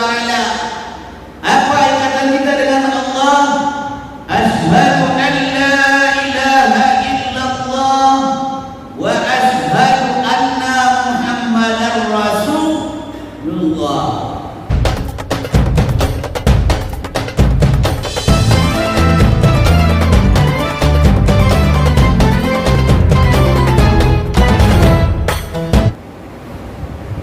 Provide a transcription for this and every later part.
taala. Apa ikatan kita dengan Allah? Asyhadu an la ilaha illallah wa asyhadu anna Muhammadar Rasulullah.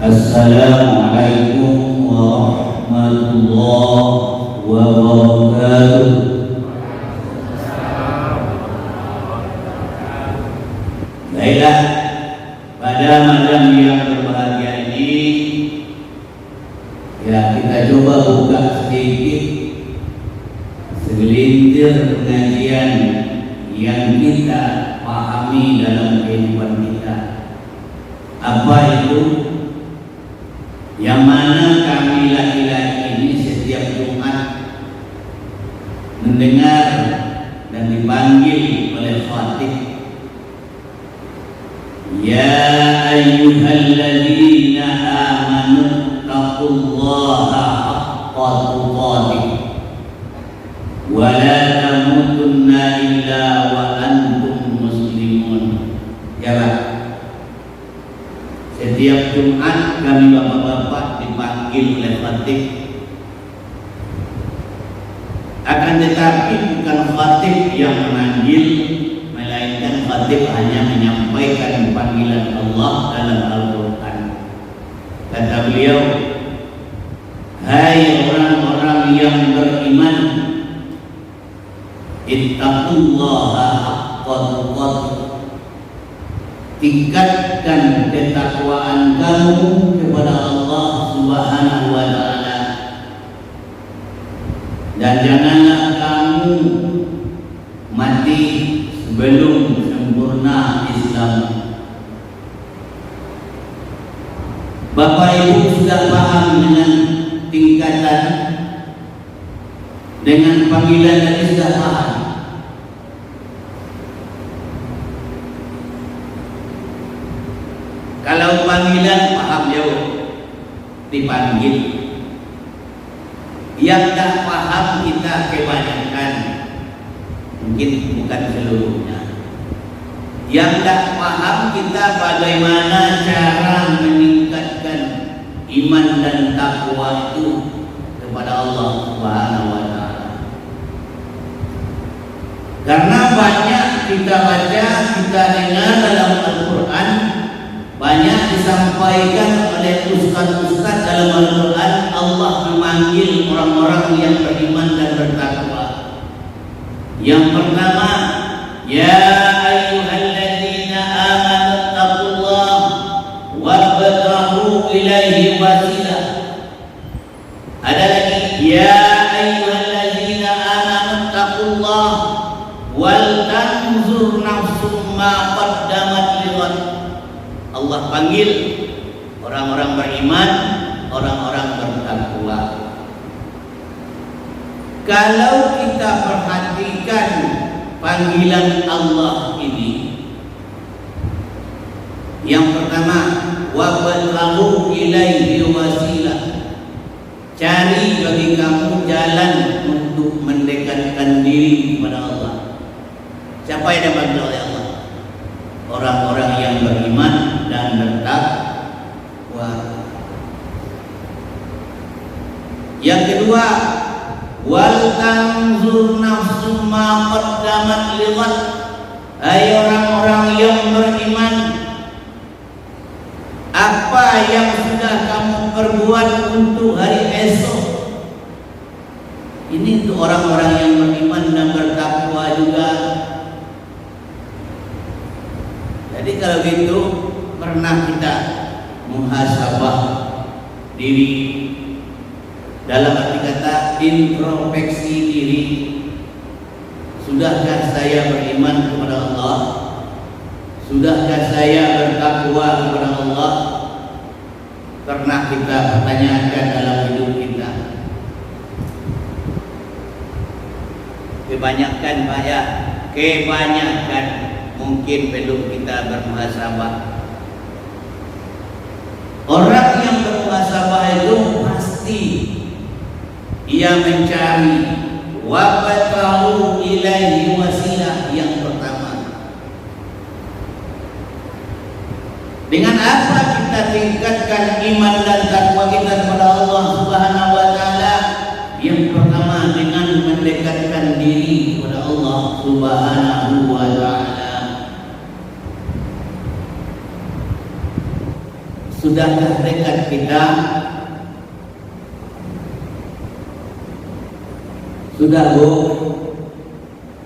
Assalamualaikum warahmatullahi wabarakatuh. Baiklah, pada malam yang berbahagia ini, ya kita coba buka sedikit segelintir pengajian yang kita pahami dalam kehidupan kita. Apa itu? Yang mana kami laki-laki ini setiap Jumat mendengar dan dipanggil oleh khatib, ya ayyuhalladzina amanu taqullaha haqqa tuqatih wa la tamutunna illa wa antum muslimun. Ya Pak, setiap Jumat kami bapak-bapak dipanggil oleh khatib. Akan tetapi bukan khatib yang memanggil, melainkan khatib hanya menyampaikan panggilan Allah dalam Al-Quran. Kata beliau, hai orang-orang yang beriman, ittaqullaha haqqa tuqatih, tingkatkan ketakwaan kamu kepada Allah Subhanahu wa taala, dan janganlah kamu mati sebelum sempurna Islam. Bapak Ibu sudah paham dengan tingkatan, dengan panggilan tadi sudah paham. Kalau panggilan paham jauh, dipanggil. Yang tak paham kita kebanyakan, mungkin bukan seluruhnya. Yang tak paham kita bagaimana cara meningkatkan iman dan takwa itu kepada Allah Subhanahu wa taala. Karena banyak kita baca, kita dengar dalam Al-Quran, banyak disampaikan oleh ustaz-ustaz dalam Al-Quran, Allah memanggil orang-orang yang beriman dan bertakwa. Yang pertama, ya ayyuhalladzina amanu taqullaha wabtaghu ilaihi wasilah. Ada lagi, ya ayyuhalladzina amanu taqullaha wal tanzur nafsum ma qaddamat lighad. Allah panggil orang-orang beriman, orang-orang bertakwa. Kalau kita perhatikan panggilan Allah ini, yang pertama, wabtaghu ilaihi wasilah, cari bagi kamu jalan untuk mendekatkan diri kepada Allah. Siapa yang dipanggil oleh Allah? Orang-orang yang beriman dan bertakwa. Yang kedua, wal tanzur nafsum ma qaddamat lighad. Hai orang-orang yang beriman, apa yang sudah kamu perbuat untuk hari esok. Ini untuk orang-orang yang beriman dan bertakwa juga. Jadi kalau gitu, pernah kita muhasabah diri, dalam arti kata introspeksi diri. Sudahkah saya beriman kepada Allah? Sudahkah saya bertakwa kepada Allah? Pernah kita pertanyakan dalam hidup kita? Kebanyakan Pak ya, kebanyakan. Mungkin perlu kita bermuhasabah. Orang yang bermuhasabah itu pasti ia mencari wabtahu ilaihi wasilah. Yang pertama, dengan apa kita tingkatkan iman dan takwa kita kepada Allah Subhanahu wa taala? Yang pertama, dengan mendekatkan diri kepada Allah Subhanahu wa taala. Sudahkah dekat kita? Sudah, Bu?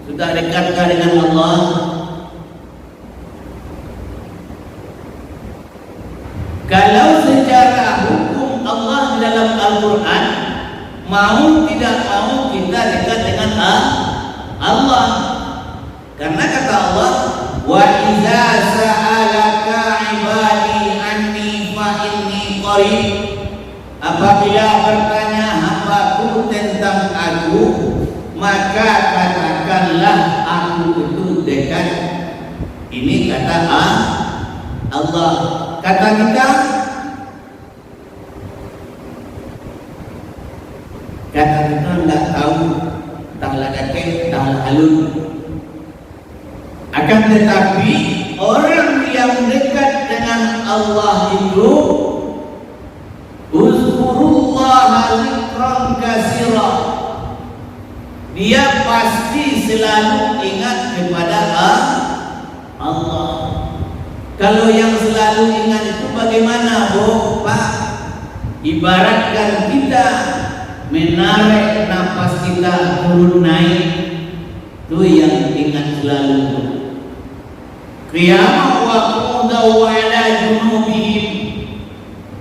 Sudah dekatkah dengan Allah? Kalau secara hukum Allah dalam Al-Quran, mau tidak mau kita dekat dengan Allah. Karena kata Allah, wa idza sa'alaka ibadi anni fa inni qarib. Apabila bertanya hambaku tentang aku, maka katakanlah aku itu dekat. Ini kata Allah. Kata kita, tidak tahu, tak dekat, tak halus. Akan tetapi orang yang dekat dengan Allah itu uzkurullaha zikran katsira. Dia pasti selalu ingat kepada Allah. Kalau yang selalu ingat itu bagaimana, Bu? Pak, ibaratkan kita menarik nafas kita turun naik, itu yang ingat selalu. Qiyamah wa qu'udaw ala junubihim.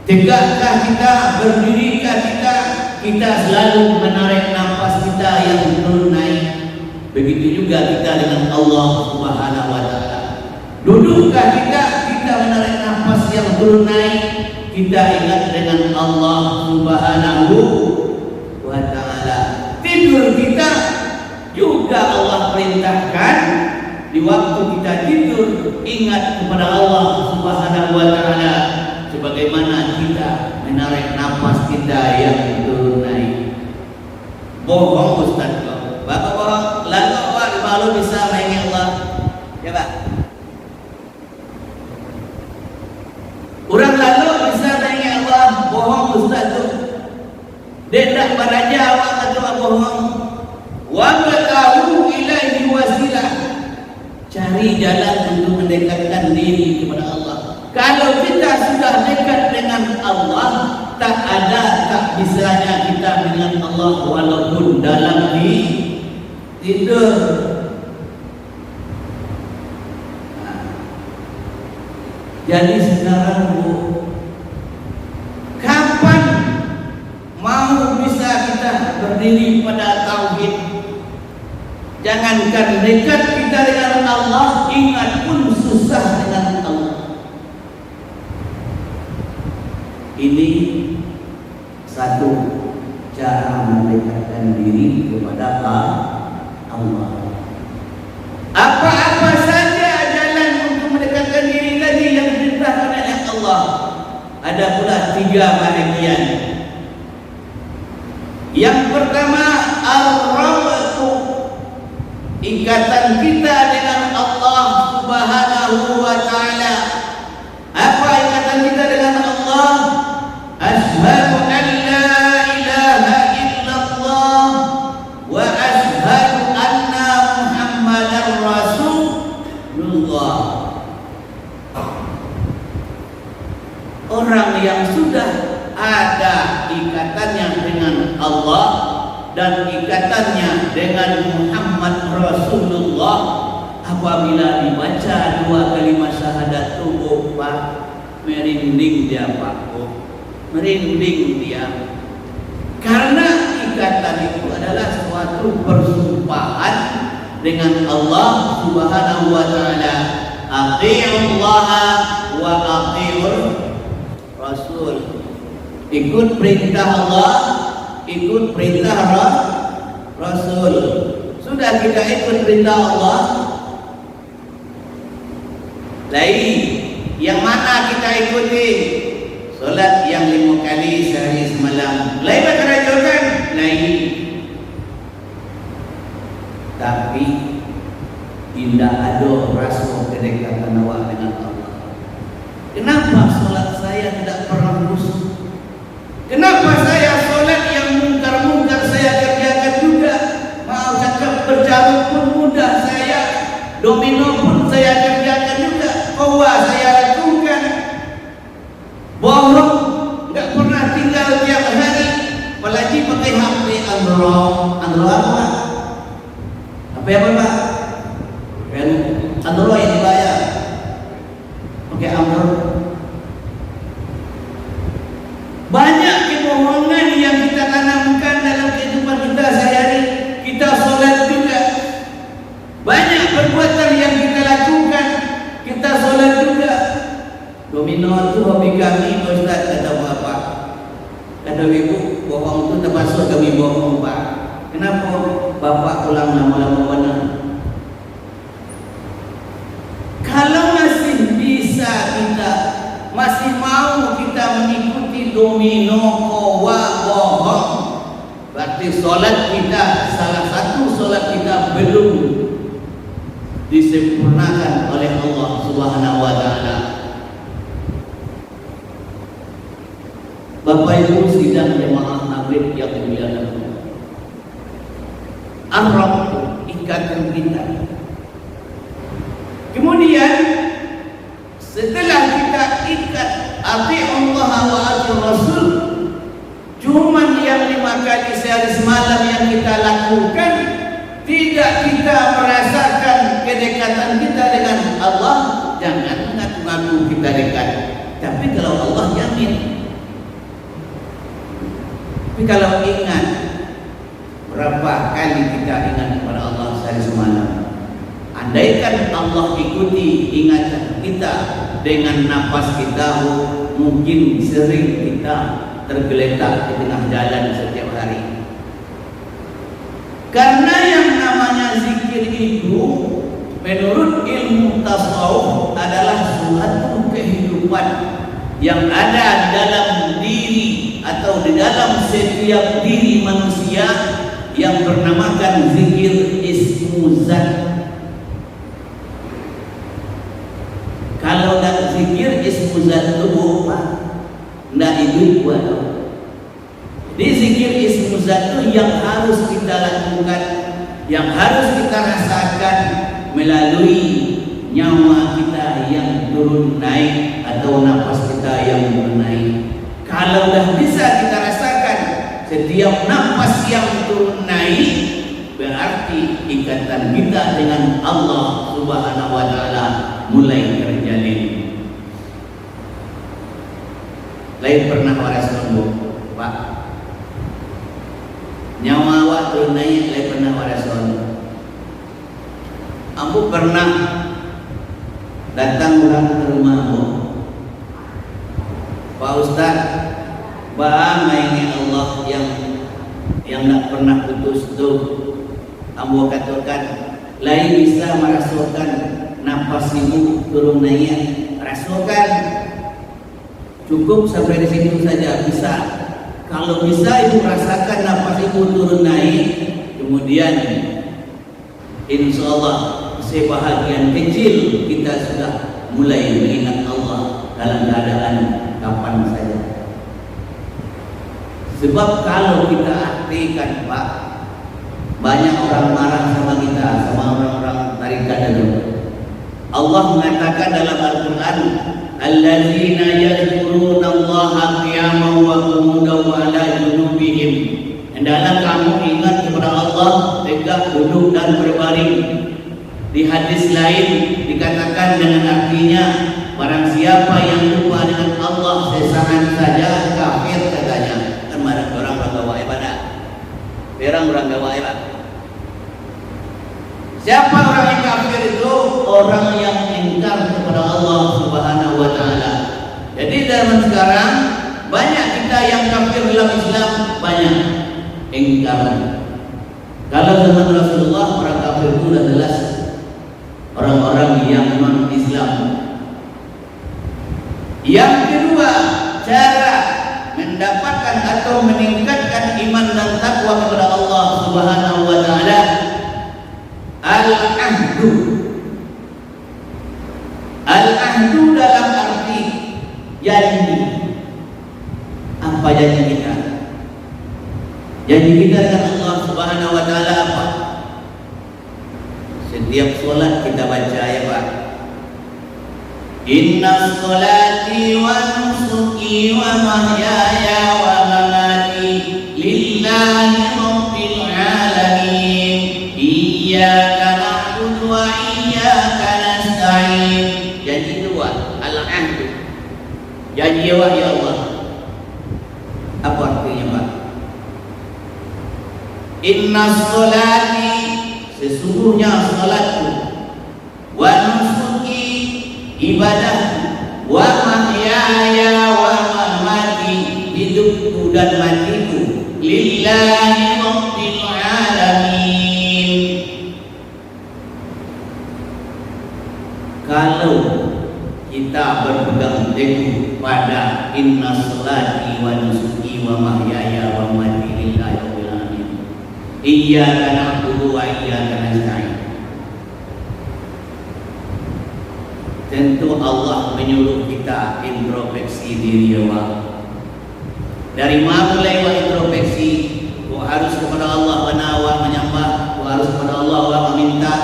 Tegakkah kita, berdirikah kita selalu menarik nafas kita yang turun naik. Begitu juga kita dengan Allah Subhanahu wa taala. Dudukkah kita menarik nafas yang turun naik, kita ingat dengan Allah Subhanahu wa taala. Tidur kita juga Allah perintahkan, di waktu kita tidur ingat kepada Allah Subhanahu wa taala, sebagaimana kita menarik nafas kita yang turun naik. Bohong Ustaz, Bapak bohong, lalu Pak malu bisa mengingat Allah. Ya Pak, orang lalu bisa mengingat Allah. Bohong Ustaz tu, dendak pada jawab atau bohong. Wa tahu ilaihi wasilah. Cari jalan untuk mendekatkan diri kepada Allah. Kalau kita sudah dekat dengan Allah, tak bisanya kita dengan Allah walaupun dalam tidur. Jadi sekarang, Bu, kapan mau bisa kita berdiri pada tauhid? Jangankan dekat kita dengan Allah, ingat pun susah dengan Allah. Ini satu cara mendekatkan diri kepada Allah. Apa-apa saja jalan untuk mendekatkan diri tadi yang diperintahkan oleh Allah. Ada pula 3 bahagian. Yang pertama, ar-rabtu, ikatan kita dengan Allah Subhanahu wa taala. Apa ikatan kita dengan Allah? Asyhadu an la ilaha illallah wa asyhadu anna Muhammadar Rasulullah. Orang yang sudah ada ikatannya dengan Allah dan ikatannya dengan Muhammad Rasulullah, apabila dibaca 2 kalimat syahadat tubuh, Pak, merinding dia, Pak, merinding dia. Karena ikatan itu adalah suatu persumpahan dengan Allah Subhanahu wa taala. Atiiullaha wa atiiur Rasul. Ikut perintah Allah, ikut perintah Rasul. Sudah kita ikut perintah Allah, lain yang mana kita ikuti? Solat yang 5 kali sehari semalam, lain baca rajukan, lain tapi tidak ada rasa kedekatan awak dengan Allah. Kenapa solat saya tidak pernah khusyuk? Kenapa saya solat yang mungkar-mungkar saya kerjakan juga? Mau cakap berjalan pun mudah saya, domino pun saya kerjakan juga, kowa saya lakukan, bohong nggak pernah tinggal tiap hari, apalagi pakai HP Android apa? HP apa Pak? Android yang dibayar, pakai Android. Banyak kebohongan yang kita tanamkan dalam kehidupan kita sehari-hari. Kita solat juga, banyak perbuatan yang kita lakukan. Kita solat juga. Domino itu hobi kami, Ustaz, kata bapak. Kata ibu, bohong itu termasuk kami bohong Pak. Kenapa? Bapak pulang lama-lama mana? Kalau masih bisa kita, masih mau kita mengikuti domino, kowa, bohong, berarti solat kita, salah satu solat kita belum disempurnakan oleh Allah Subhanahu wa Ta'ala. Bapak Ibu sidang jemaah maghrib yang dimuliakan Allah, Arab ikatan kita. Kemudian setelah kita ikat ati Allah wa ati Rasul, cuman yang 5 kali sehari semalam yang kita lakukan, tidak kita merasakan kedekatan kita dengan Allah, jangan ngaku-ngaku kita dekat. Tapi kalau Allah yakin. Tapi kalau ingat, berapa kali kita ingat kepada Allah sehari semalam? Andaikan Allah ikuti ingatan kita dengan nafas kita, mungkin sering kita tergeletak di tengah jalan setiap hari. Karena yang namanya zikir itu menurut ilmu tasawuf adalah suatu kehidupan yang ada di dalam diri atau di dalam setiap diri manusia yang bernamakan zikir ismu zat. Kalau tak zikir ismu zat itu Pak, tidak itu buat. Jadi zikir ismu zat itu yang harus kita lakukan, yang harus kita rasakan melalui nyawa kita yang turun naik atau nafas kita yang naik. Kalau dah bisa kita rasakan setiap nafas yang turun naik, berarti ikatan kita dengan Allah Subhanahu wa Ta'ala mulai terjalin. Lain pernah waras nombok Pak, nyawa awak turun naik, lain pernah waras nombok. Aku pernah datang orang ke rumahmu, Pak Ustaz, bagaimana Allah yang tak pernah putus itu, ambo katakan, lain bisa merasakan nafas ibu turun naik, rasakan. Cukup sampai di situ saja bisa. Kalau bisa ibu rasakan nafas ibu turun naik, kemudian insya Allah sebahagian kecil kita sudah mulai mengingat Allah dalam keadaan kapan saja. Sebab kalau kita artikan Pak, banyak orang marah sama kita, sama orang-orang tarikat dulu. Allah mengatakan dalam Al-Quran, alladzina yadhkurunallaha qiyaman wa qu'udan wa 'ala junubihim. Hendaklah kamu ingat kepada Allah tegak, duduk dan berbaring. Di hadis lain dikatakan dengan artinya, barang siapa yang lupa dengan Allah sesaat saja kafir katanya. Kan marah orang gawa ibadah. Orang gawa ibadah. Siapa orang yang kafir itu? Orang yang ingkar kepada Allah Subhanahu wa Ta'ala. Jadi zaman sekarang banyak kita yang kafir dalam Islam, banyak ingkar. Kalau zaman Rasulullah orang kafir itu sudah jelas orang-orang yang non-Islam. Yang kedua, cara mendapatkan atau meningkatkan iman dan takwa kepada Allah Subhanahu wa Ta'ala Janji kita dengan Allah Subhanahu wa taala apa? Setiap solat kita baca ya Pak. Inna sholati wa nusuki wa mahyaya wa mamati lillahi rabbil alamin. Iyyaka na'budu wa iyyaka nasta'in. Janji dua, al-ahd. Janji ya Allah. Apa artinya Pak? Inna sholati, sesungguhnya salatku, wa nusuki, ibadah, wa mahyaya wa mamati, hidupku dan matiku, lillahi rabbil alamin. Kalau kita berpegang teguh pada inna sholati wa nusuki wa mahyaya wa mamati lillahi rabbil alamin, iyyaka na'budu wa iyyaka nasta'in. Tentu Allah menyuruh kita introspeksi diri ya Allah. Dari mana mulai introspeksi? Kau harus kepada Allah wa menyembah, kau harus kepada Allah wa meminta,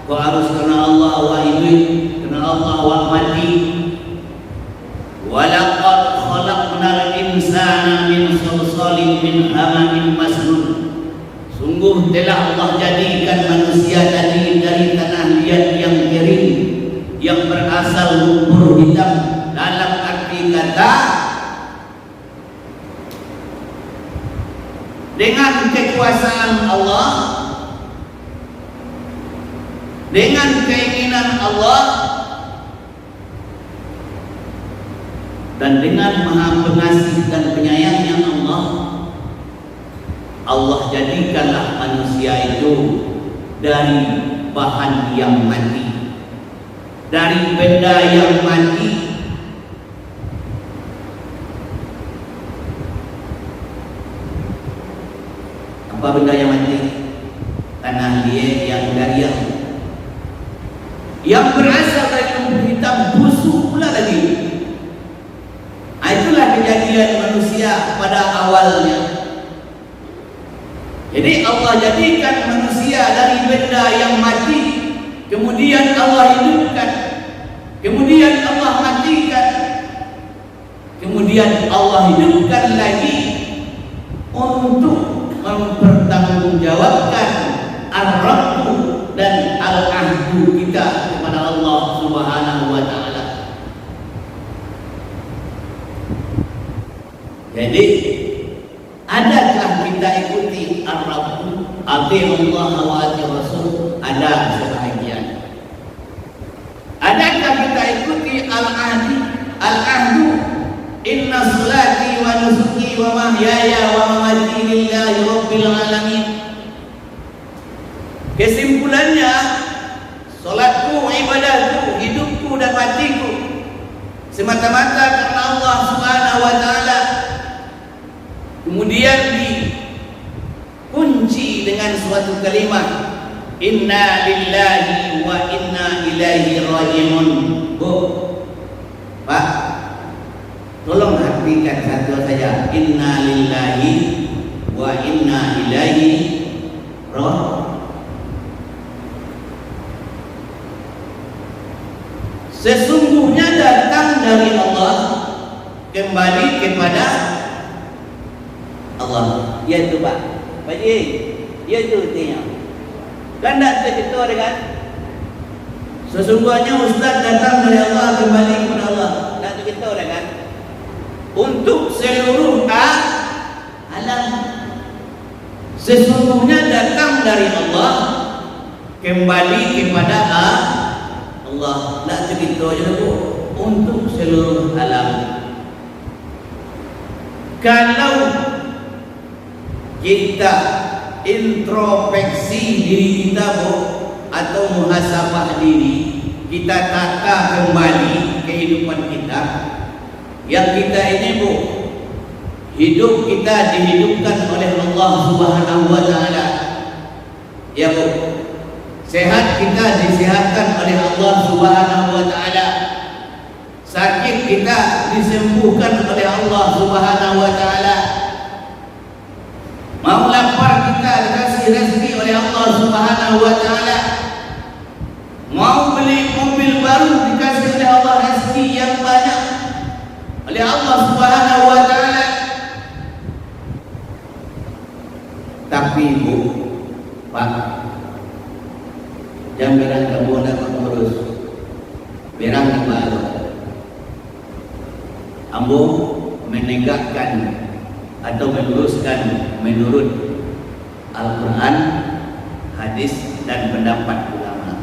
kau harus kepada Allah wa hidup, kepada Allah wa mati. Walaqad khalaqnal insana min salsalin min hamamin masnun. Sungguh telah Allah jadikan manusia tadi dari tanah liat yang kering, yang berasal lumpur hitam. Dalam arti kata, dengan kekuasaan Allah, dengan keinginan Allah, dan dengan maha pengasih dan penyayangnya Allah jadikanlah manusia itu dari bahan yang mati, dari benda yang mati. Apa benda yang mati? Tanah liat yang gariang, yang berasal dari lumpur hitam, busuk pula lagi. Itulah kejadian manusia pada awalnya. Jadi Allah jadikan manusia dari benda yang mati, kemudian Allah hidupkan, kemudian Allah matikan, kemudian Allah hidupkan lagi untuk mempertanggungjawabkan ar-rabbu dan al-ahdu kita kepada Allah Subhanahu wa ta'ala. Jadi adakah kita ikuti ar-rabbu, ati Allah wa ati Rasul? Ada sebahagian. Adakah kita ikuti al-ahdu, inna sholati wa nusuki wa mahyaya wa mamati lillahi rabbil alamin. Kesimpulannya, salatku, ibadahku, hidupku dan matiku semata-mata karena Allah Subhanahu wa ta'ala. Kemudian dikunci dengan suatu kalimat, inna lillahi wa inna ilaihi raji'un. Bu, Pak, tolong artikan satu saja, inna lillahi wa inna ilaihi raji'un. Sesungguhnya datang dari Allah, kembali kepada Allah. Ya itu Pak, Pak Ji, ya itu artinya. Kan tak tercipta dengan sesungguhnya Ustaz datang dari Allah, kembali kepada Allah. Tak tercipta dengan untuk seluruh alam. Sesungguhnya datang dari Allah, kembali kepada Allah. Tak tercipta je untuk seluruh alam. Kalau kita introspeksi diri kita atau muhasabah diri, kita tata kembali kehidupan kita. Yang kita ini hidup kita dihidupkan oleh Allah Subhanahu wa ta'ala. Ya sehat kita disehatkan oleh Allah Subhanahu wa ta'ala. Sakit kita disembuhkan oleh Allah Subhanahu wa ta'ala. Mau lapar kita dikasih rezeki oleh Allah Subhanahu wa taala. Mau beli mobil baru dikasih oleh Allah rezeki yang banyak oleh Allah Subhanahu wa taala. Tapi Bu, Pak, jangan bilang kamu nak mengurus berang di baru. Ambo menegakkan atau meluruskan menurut Al-Quran, hadis dan pendapat ulama.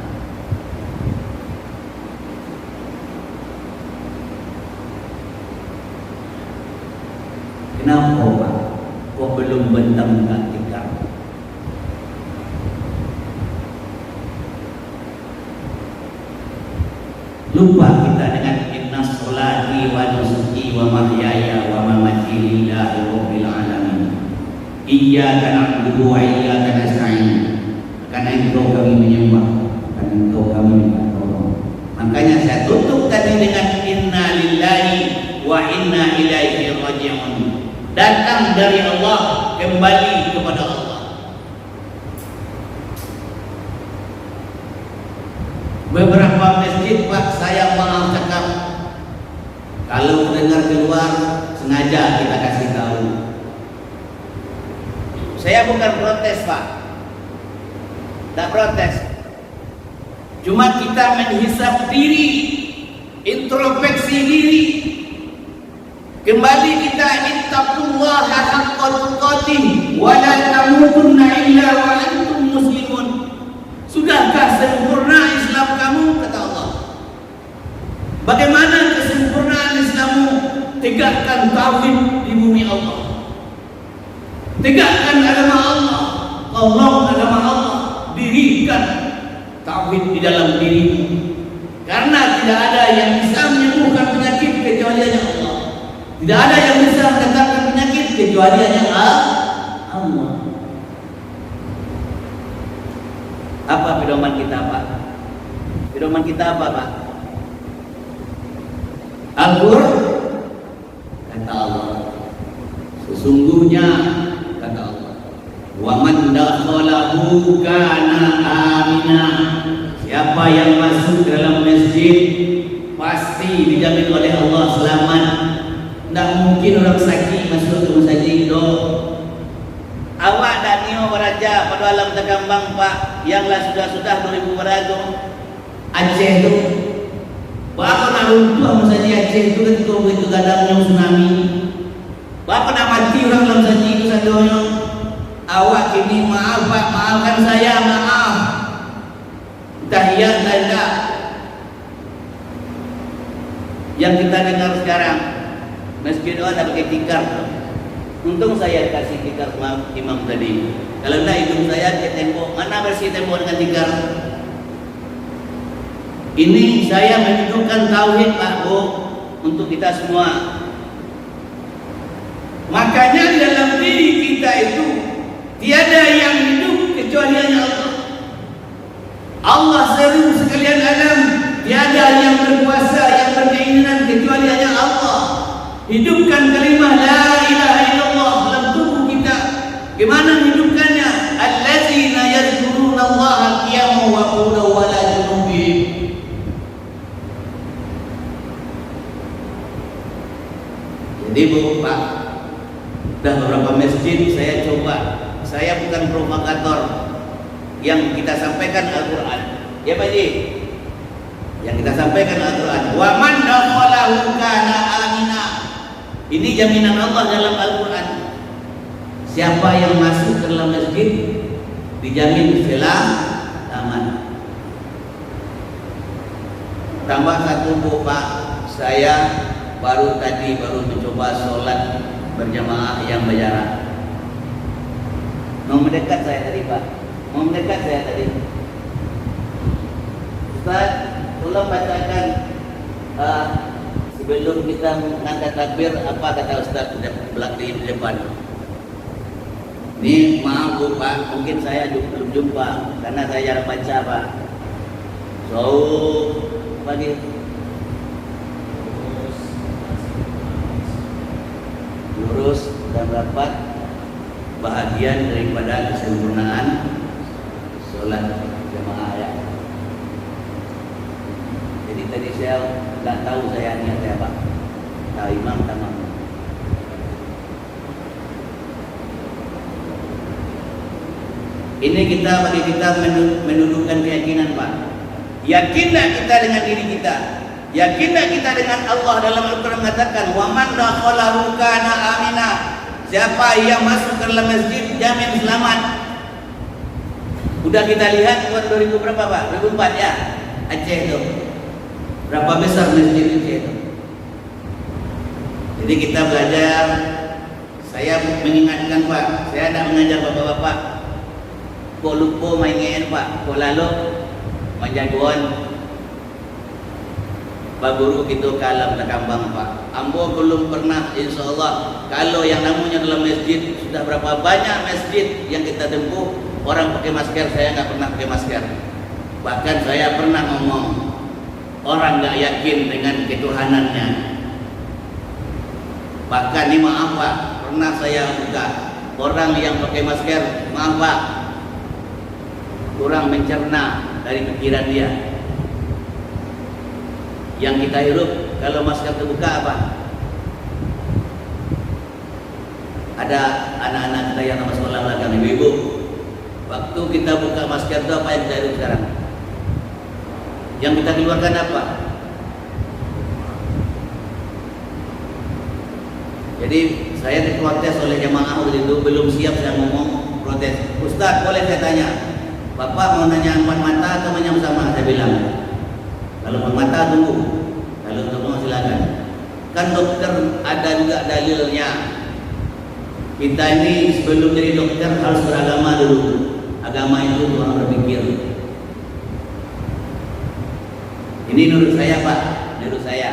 Kenapa Pak? Kok belum bentang tikar? Lupa kita dengan inna sholati wa nusuki wa mahyaya wa mamati lillahi rabbil alamin. Iyyaka na'budu wa iyyaka nasta'in. Karena Engkau kami menyembah, karena Engkau kami minta tolong. Makanya saya tutup tadi dengan inna lillahi wa inna ilaihi raji'un. Datang dari Allah, kembali kepada Allah. Beberapa masjid Pak, saya maaf cakap, kalau mendengar di luar sengaja kita kasih tahu. Saya bukan protes Pak, tak protes. Cuma kita menghisap diri, introspeksi diri. Kembali kita ittaqullaha haqqa tuqatih wa la tamutunna illa wa antum muslimun. Sudahkah sempurna Islam kamu? Kata Allah. Bagaimana kesempurnaan Islammu? Tegakkan tauhid di bumi Allah. Tegakkan agama Allah. Allah agama Allah. Dirikan tauhid di dalam dirimu. Karena tidak ada yang bisa menyembuhkan penyakit kecuali hanya Allah. Tidak ada yang bisa mendatangkan penyakit kecuali hanya Allah. Apa pedoman kita Pak? Pedoman kita apa Pak? Al-Qur'an kata Allah. Sesungguhnya kata Allah, wa man dakhalahu kana amina. Siapa yang masuk dalam masjid pasti dijamin oleh Allah selamat. Tidak mungkin orang sakit masuk ke masjid do. Awak dan nio beraja pada alam terkambang Pak, yang lah sudah 2000 berago Aceh tu. Berapa nak runtuh masjid Aceh tu ketika begitu gadangnya tsunami. Berapa nak mati orang dalam masjid itu sadonya. Awak kini maaf Pak, maafkan saya, maaf. Tahiyat tidak. Yang kita dengar sekarang, masjid ada pakai tikar. Untung saya kasih tikar sama imam tadi. Kalau tidak hidung saya di tembok. Mana bersih tembok dengan tikar? Ini saya menunjukkan tauhid Pak Bu untuk kita semua. Makanya di dalam diri kita itu tiada yang hidup kecuali hanya Allah. Allah seru sekalian alam. Tiada yang berkuasa, yang berkeinginan kecuali hanya Allah. Hidupkan kalimah la ilaha illallah dalam tubuh kita. Bagaimana hidupkannya? Allazina yadhkuruna Allaha qiyaman wa qu'udan wa ala junubihim. Jadi Bu Pak, dah beberapa masjid saya coba. Saya bukan propagator. Yang kita sampaikan Al-Quran. Ya Pak Ji? Yang kita sampaikan Al-Quran. Wa man dakhalahu kana amina. Ini jaminan Allah dalam Al-Quran. Siapa yang masuk ke dalam masjid dijamin selamat. Tambah satu Bu Pak, saya baru mencoba sholat berjamaah yang berjarak. Mau mendekat saya tadi Pak, mau mendekat saya tadi. Ustaz, tolong bacakan sebelum kita mengangkat takbir, apa kata Ustaz di depan. Ini maaf Bu Pak, mungkin saya belum jumpa karena saya jarang baca Pak. So, pagi lurus dan rapat bahagian daripada kesempurnaan sholat jamaah ya. Jadi tadi saya nggak tahu saya niatnya apa, tahu imam tamam. Ini bagi kita menundukkan keyakinan Pak. Yakinlah kita dengan diri kita. Yakinlah kita dengan Allah. Dalam Al-Quran mengatakan, wa man dakhalahu kana amina. Siapa yang masuk ke dalam masjid jamin selamat. Udah kita lihat tahun 2000 berapa Pak? 2004 ya. Aceh itu. Berapa besar masjid Aceh itu? Jadi kita belajar. Saya mengingatkan Pak, saya tidak mengajar bapak-bapak. Kok lupa main Pak, kok lalu menjagoan Pak Guru itu kalam dah kambang Pak. Ambo belum pernah insyaAllah. Kalau yang namanya dalam masjid, sudah berapa banyak masjid yang kita tempuh, orang pakai masker, saya nggak pernah pakai masker. Bahkan saya pernah ngomong, orang nggak yakin dengan ketuhanannya. Bahkan ini maaf Pak, pernah saya buka orang yang pakai masker, maaf Pak, kurang mencerna dari pikiran dia. Yang kita hirup kalau masker terbuka apa? Ada anak-anak kita yang nama sekolah belakang, ibu-ibu. Waktu kita buka masker itu apa yang kita hirup sekarang? Yang kita keluarkan apa? Jadi saya diprotes oleh jamaah waktu itu, belum siap saya ngomong protes. Ustaz, boleh saya tanya? Bapak mau nanya empat mata atau menyam sama? Saya bilang, kalau empat mata tunggu, kalau tunggu silakan. Kan dokter ada juga dalilnya. Kita ini sebelum jadi dokter harus beragama dulu. Agama itu Tuhan berpikir. Ini menurut saya Pak, menurut saya.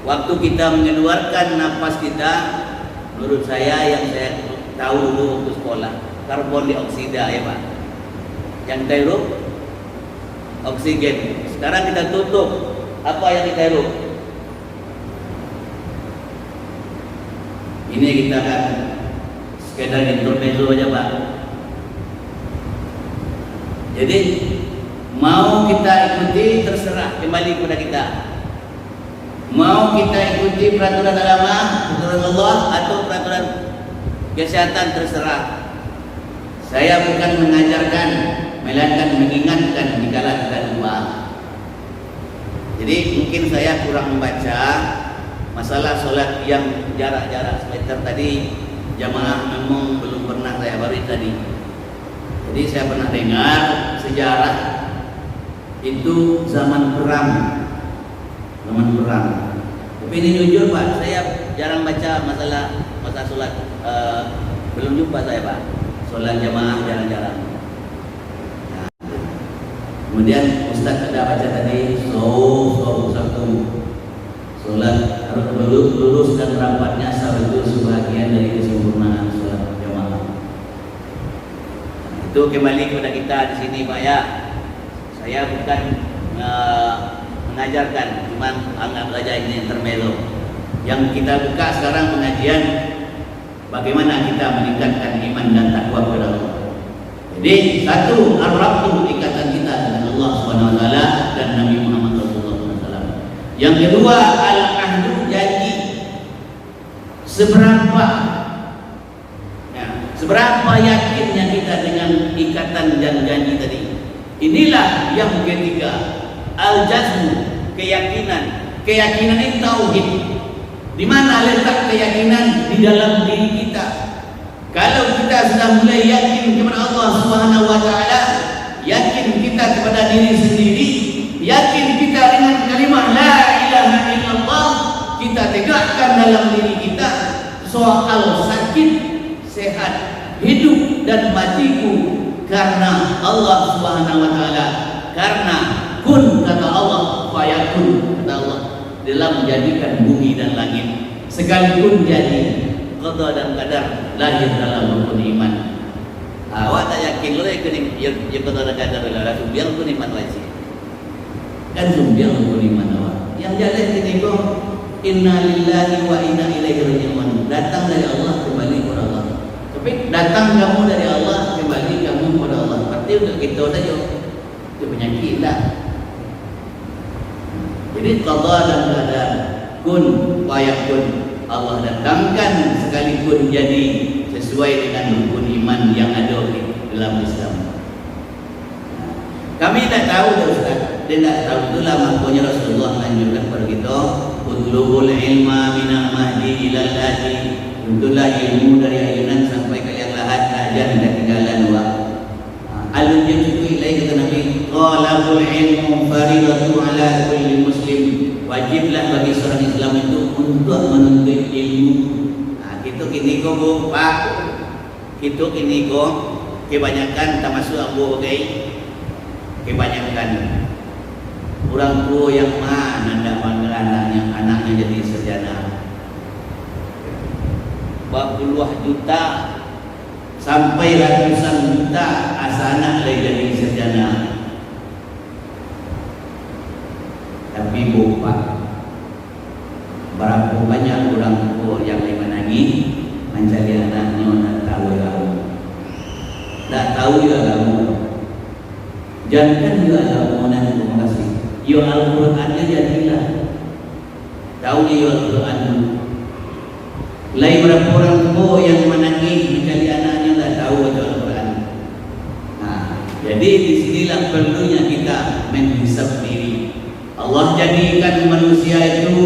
Waktu kita mengeluarkan nafas kita, menurut saya yang saya tahu dulu waktu sekolah, karbon dioksida ya Pak. Yang kita hirup oksigen. Sekarang kita tutup, apa yang kita hirup? Ini kita kan sekedar intermezzo aja Pak. Jadi mau kita ikuti terserah, kembali kepada kita. Mau kita ikuti peraturan agama, peraturan Allah atau peraturan kesehatan terserah. Saya bukan mengajarkan, melainkan mengingatkan dikala kita lupa. Jadi mungkin saya kurang membaca masalah sholat yang jarak-jarak semeter tadi. Jamaah memang belum pernah saya baru tadi. Jadi saya pernah dengar sejarah itu zaman perang. Tapi ini jujur Pak, saya jarang baca masalah sholat. Belum jumpa saya Pak, sholat jamaah jarang-jarang. Nah, kemudian Ustaz ada baca tadi satu sholat harus lurus dan rapatnya itu sebagian dari kesempurnaan sholat jamaah. Itu kembali kepada kita di sini Pak ya. Saya bukan mengajarkan, cuman anggap saja ini intermezzo. Yang kita buka sekarang pengajian bagaimana kita meningkatkan iman dan takwa kepada Allah. Jadi satu, ar-rabtu, ikatan kita dengan Allah SWT dan Nabi Muhammad SAW. Yang kedua, al-ahdu, janji. Seberapa yakinnya kita dengan ikatan dan janji tadi. Inilah yang ketiga, al-jazmu, keyakinan. Keyakinan itu tauhid. Di mana letak keyakinan? Di dalam diri kita. Kalau kita sudah mulai yakin kepada Allah Subhanahu wa taala, yakin kita kepada diri sendiri, yakin kita dengan kalimat la ilaha illallah, kita tegakkan dalam diri kita soal sakit, sehat, hidup dan matiku karena Allah Subhanahu wa taala. Karena kun kata Allah, fayakun kata Allah, dalam menjadikan bumi dan langit. Sekalipun jadi qada dan qadar lahir dalam rukun iman. Awak tak yakin lo ya qada dan qadar lah biar rukun iman wajib. Kan biar rukun iman awak. Yang jadi ini kok inna lillahi wa inna ilaihi raji'un. Datang dari Allah, kembali kepada Allah. Tapi datang kamu dari Allah, kembali kamu kepada Allah. Berarti untuk kita saja. Itu penyakit tak. Jadi qada dan qadar, kun fayakun. Allah datangkan sekalipun jadi sesuai dengan rukun iman yang ada di dalam Islam. Kami tak tahu dah Ustaz. Dia tak tahu, itulah makanya Rasulullah menunjukkan kepada kita, utlubul ilma minal mahdi ilal lahdi. Tuntulah ilmu dari ayunan sampai ke yang lahat, ajar dan ketinggalan wa. Alun yajibu ilai, kata Nabi, talabul ilmu faridatu ala kulli muslim. Wajiblah bagi seorang Islam itu untuk menuntut ilmu. Kita kini ko Pak, kita kini ko kebanyakan termasuk Abu Bagai. Kebanyakan orang tua yang mana nak bangga anaknya jadi sarjana. Berpuluh juta sampai ratusan juta asal anak lagi jadi sarjana. Tapi bukan berapa banyak orang tua yang menangis mencari anaknya nak tahu kamu, tak tahu ya kamu. Jangan juga kamu nanti terima kasih. Ya Al-Quran dia jadilah. Tahu dia Al-Quran. Lain berapa orang tua yang menangis mencari anaknya tak tahu baca Al-Quran. Jadi di sinilah perlunya kita menghisap diri. Allah jadikan manusia itu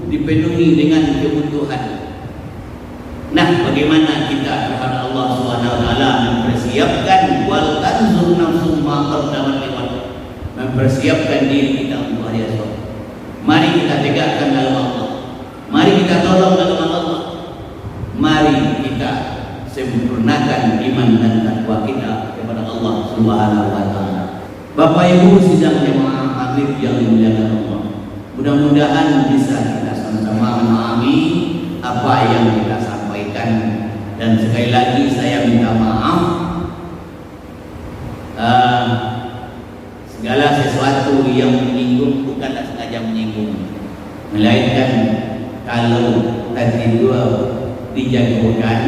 dipenuhi dengan kebutuhan. Nah, bagaimana kita kepada Allah SWT mempersiapkan wal tanzur nafsum ma qaddamat liwat, mempersiapkan diri kita untuk hari esok. Mari kita tegakkan dalam Allah. Mari kita tolong dalam Allah. Mari kita sempurnakan iman dan takwa kita kepada Allah Subhanahu wa taala. Bapak Ibu sidang jemaah Maghrib yang dimuliakan Allah. Mudah-mudahan bisa kita sama-sama memahami apa yang kita sampaikan, dan sekali lagi saya minta maaf segala sesuatu yang menyinggung bukanlah sengaja menyinggung, melainkan kalau tadi dua dijagokan,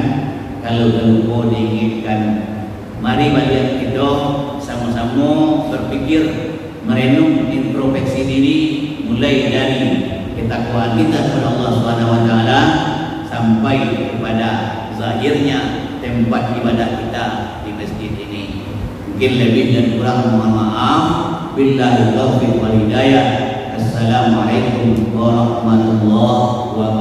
kalau lupa diinginkan. Mari balik kita sama-sama berpikir, merenung, introspeksi diri, mulai dari ketakwaan kita kepada Allah Subhanahu wa taala sampai kepada zahirnya tempat ibadah kita di masjid ini. Mungkin lebih dan kurang mohon maaf. Billahi taufiq wal hidayah. Assalamualaikum warahmatullahi wabarakatuh.